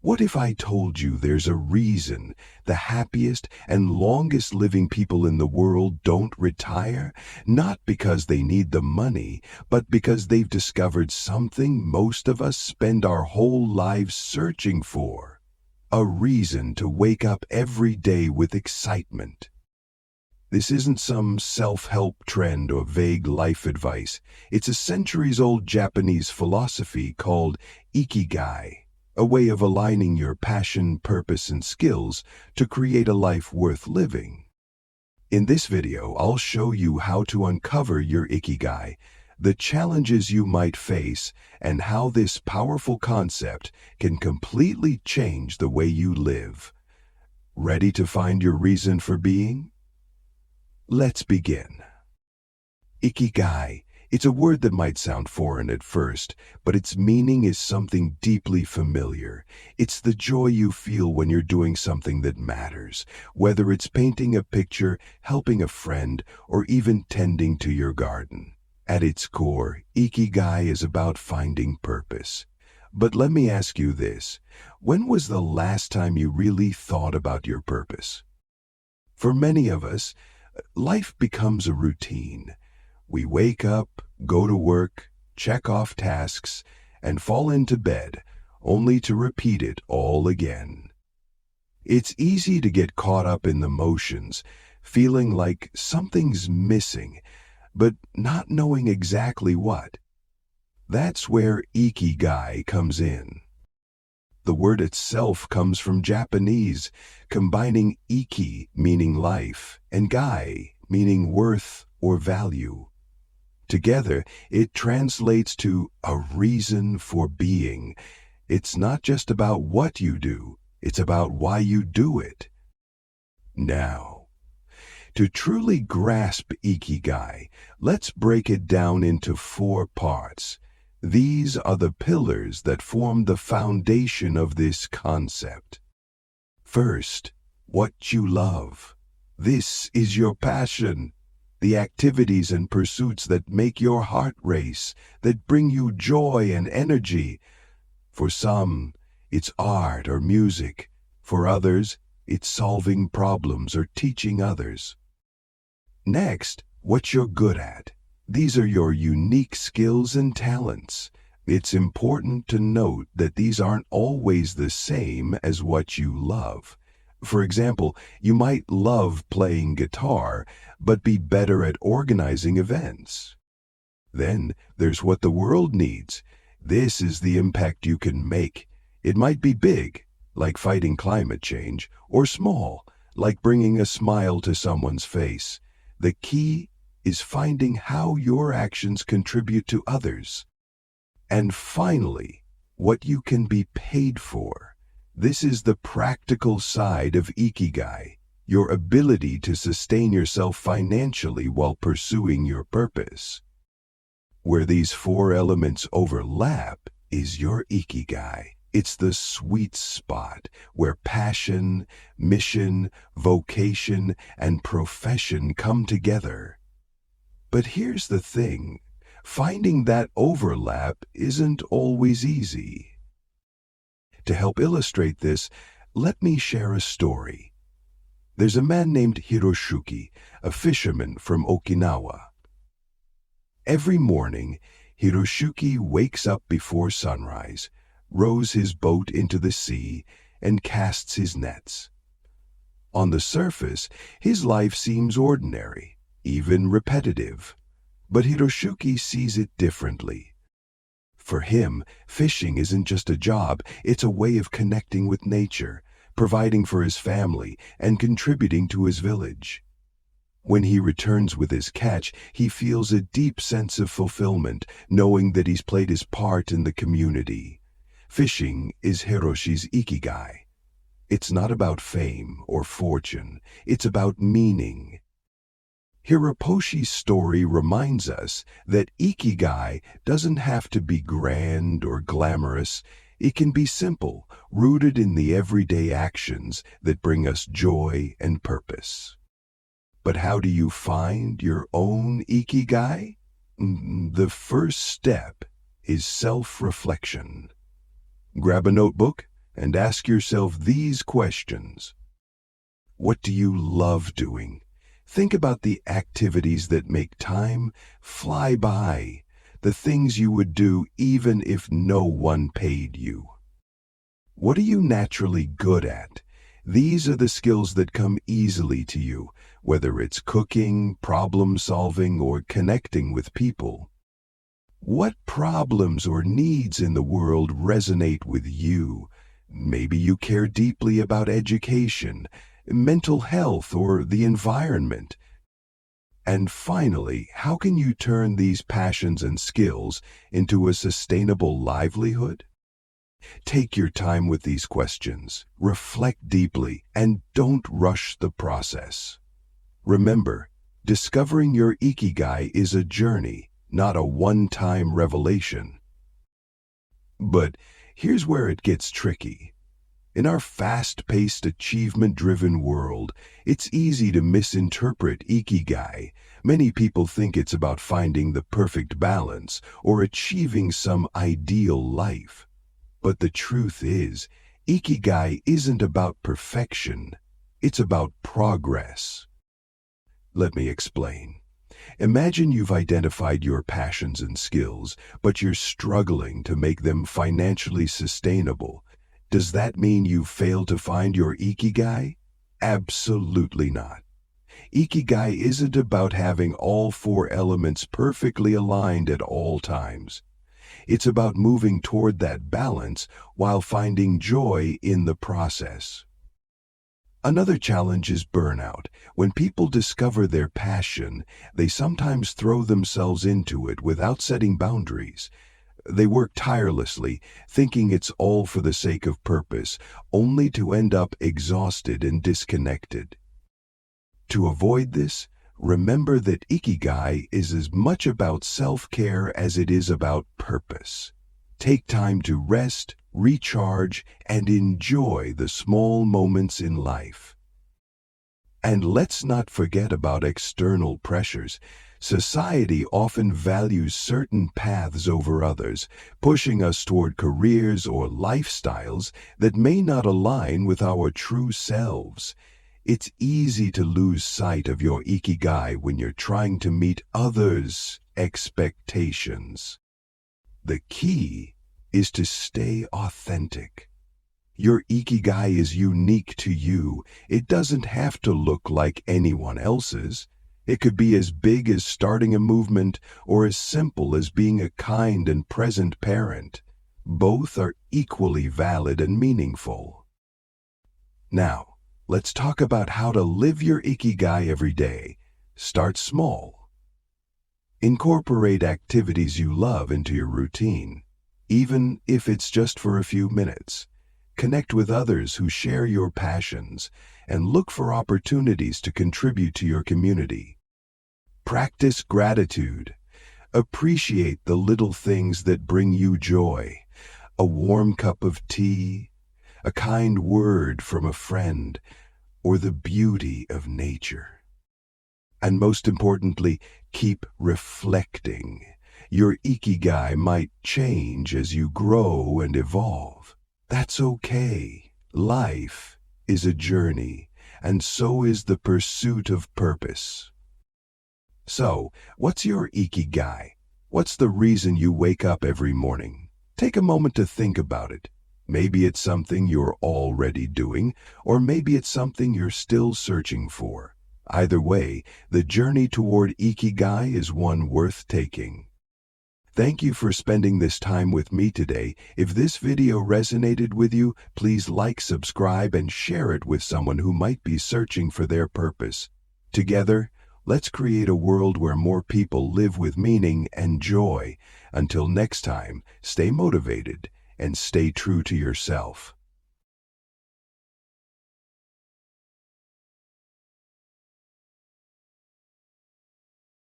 What if I told you there's a reason the happiest and longest living people in the world don't retire? Not because they need the money, but because they've discovered something most of us spend our whole lives searching for. A reason to wake up every day with excitement. This isn't some self-help trend or vague life advice. It's a centuries-old Japanese philosophy called Ikigai, a way of aligning your passion, purpose, and skills to create a life worth living. In this video, I'll show you how to uncover your Ikigai, the challenges you might face, and how this powerful concept can completely change the way you live. Ready to find your reason for being? Let's begin. Ikigai. It's a word that might sound foreign at first, but its meaning is something deeply familiar. It's the joy you feel when you're doing something that matters, whether it's painting a picture, helping a friend, or even tending to your garden. At its core, Ikigai is about finding purpose. But let me ask you this: when was the last time you really thought about your purpose? For many of us, life becomes a routine. We wake up, go to work, check off tasks, and fall into bed, only to repeat it all again. It's easy to get caught up in the motions, feeling like something's missing, but not knowing exactly what. That's where Ikigai comes in. The word itself comes from Japanese, combining iki, meaning life, and gai, meaning worth or value. Together, it translates to a reason for being. It's not just about what you do, it's about why you do it. Now, to truly grasp Ikigai, let's break it down into 4 parts. These are the pillars that form the foundation of this concept. First, what you love. This is your passion. The activities and pursuits that make your heart race, that bring you joy and energy. For some, it's art or music. For others, it's solving problems or teaching others. Next, what you're good at. These are your unique skills and talents. It's important to note that these aren't always the same as what you love. For example, you might love playing guitar, but be better at organizing events. Then there's what the world needs. This is the impact you can make. It might be big, like fighting climate change, or small, like bringing a smile to someone's face. The key is finding how your actions contribute to others. And finally, what you can be paid for. This is the practical side of Ikigai, your ability to sustain yourself financially while pursuing your purpose. Where these 4 elements overlap is your Ikigai. It's the sweet spot where passion, mission, vocation, and profession come together. But here's the thing, finding that overlap isn't always easy. To help illustrate this, let me share a story. There's a man named Hiroshuki, a fisherman from Okinawa. Every morning, Hiroshuki wakes up before sunrise, rows his boat into the sea, and casts his nets. On the surface, his life seems ordinary, even repetitive. But Hiroshuki sees it differently. For him, fishing isn't just a job, it's a way of connecting with nature, providing for his family, and contributing to his village. When he returns with his catch, he feels a deep sense of fulfillment, knowing that he's played his part in the community. Fishing is Hiroshi's Ikigai. It's not about fame or fortune, it's about meaning. Hiroshi's story reminds us that Ikigai doesn't have to be grand or glamorous. It can be simple, rooted in the everyday actions that bring us joy and purpose. But how do you find your own Ikigai? The first step is self-reflection. Grab a notebook and ask yourself these questions. What do you love doing? Think about the activities that make time fly by, the things you would do even if no one paid you. What are you naturally good at? These are the skills that come easily to you, whether it's cooking, problem solving, or connecting with people. What problems or needs in the world resonate with you? Maybe you care deeply about education, mental health, or the environment. And finally, how can you turn these passions and skills into a sustainable livelihood? Take your time with these questions, reflect deeply, and don't rush the process. Remember, discovering your Ikigai is a journey, not a one-time revelation. But here's where it gets tricky. In our fast-paced, achievement-driven world, it's easy to misinterpret Ikigai. Many people think it's about finding the perfect balance or achieving some ideal life. But the truth is, Ikigai isn't about perfection. It's about progress. Let me explain. Imagine you've identified your passions and skills, but you're struggling to make them financially sustainable. Does that mean you've failed to find your Ikigai? Absolutely not. Ikigai isn't about having all four elements perfectly aligned at all times. It's about moving toward that balance while finding joy in the process. Another challenge is burnout. When people discover their passion, they sometimes throw themselves into it without setting boundaries. They work tirelessly, thinking it's all for the sake of purpose, only to end up exhausted and disconnected. To avoid this, remember that Ikigai is as much about self-care as it is about purpose. Take time to rest, recharge, and enjoy the small moments in life. And let's not forget about external pressures. Society often values certain paths over others, pushing us toward careers or lifestyles that may not align with our true selves. It's easy to lose sight of your Ikigai when you're trying to meet others' expectations. The key is to stay authentic. Your Ikigai is unique to you. It doesn't have to look like anyone else's. It could be as big as starting a movement or as simple as being a kind and present parent. Both are equally valid and meaningful. Now, let's talk about how to live your Ikigai every day. Start small. Incorporate activities you love into your routine, even if it's just for a few minutes. Connect with others who share your passions and look for opportunities to contribute to your community. Practice gratitude. Appreciate the little things that bring you joy. A warm cup of tea, a kind word from a friend, or the beauty of nature. And most importantly, keep reflecting. Your Ikigai might change as you grow and evolve. That's okay. Life is a journey, and so is the pursuit of purpose. So, what's your Ikigai? What's the reason you wake up every morning? Take a moment to think about it. Maybe it's something you're already doing, or maybe it's something you're still searching for. Either way, the journey toward Ikigai is one worth taking. Thank you for spending this time with me today. If this video resonated with you, please like, subscribe, and share it with someone who might be searching for their purpose. Together, let's create a world where more people live with meaning and joy. Until next time, stay motivated and stay true to yourself.